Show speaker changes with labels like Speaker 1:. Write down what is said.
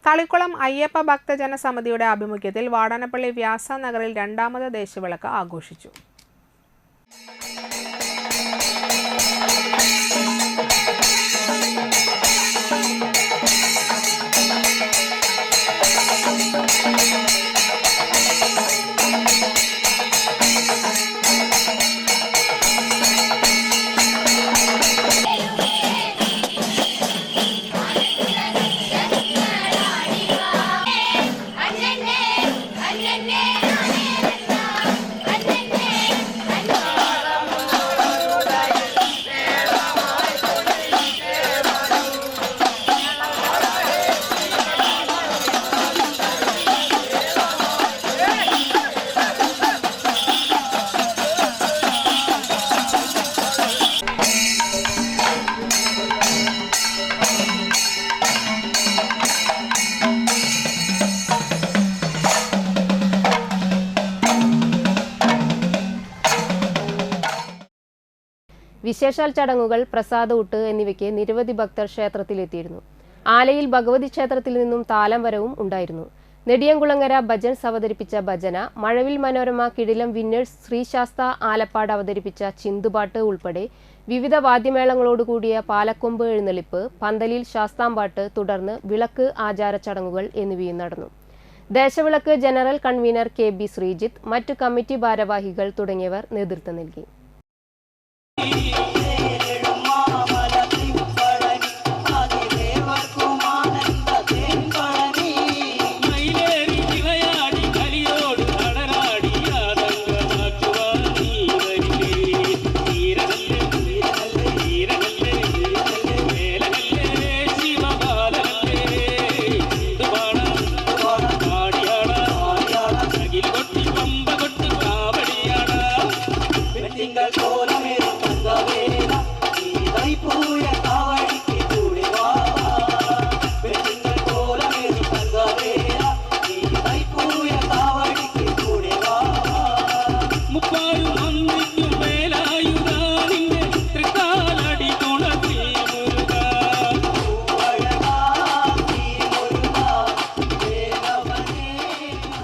Speaker 1: തളിക്കുളം അയ്യപ്പ ഭക്തജന സമിതിയുടെ ആഭിമുഖ്യത്തിൽ വാടാനപ്പള്ളി വ്യാസ നഗറിൽ രണ്ടാമത് ദേശവിളക്ക് ആഘോഷിച്ചു.
Speaker 2: വിശേഷാൽ ചടങ്ങുകൾ, പ്രസാദഊട്ട് എന്നിവയ്ക്ക് നിരവധി ഭക്തർ ക്ഷേത്രത്തിലെത്തിയിരുന്നു. ആലയിൽ ഭഗവതി ക്ഷേത്രത്തിൽ നിന്നും താലം വരവും ഉണ്ടായിരുന്നു. നെടിയംകുളങ്ങര ഭജൻസ് അവതരിപ്പിച്ച ഭജന, മഴവിൽ മനോരമ കിടിലം വിന്നേഴ്സ് ശ്രീശാസ്ത ആലപ്പാട് അവതരിപ്പിച്ച ചിന്തുപാട്ട് ഉൾപ്പെടെ വിവിധ വാദ്യമേളങ്ങളോടുകൂടിയ പാലക്കൊമ്പ് എഴുന്നള്ളിപ്പ്, പന്തലിൽ ശാസ്താംപാട്ട്, തുടർന്ന് വിളക്ക് ആചാര ചടങ്ങുകൾ എന്നിവയും നടന്നു. ദേശവിളക്ക് ജനറൽ കൺവീനർ KB ശ്രീജിത്ത്, മറ്റു കമ്മിറ്റി ഭാരവാഹികൾ തുടങ്ങിയവർ നേതൃത്വം നൽകി.
Speaker 3: Go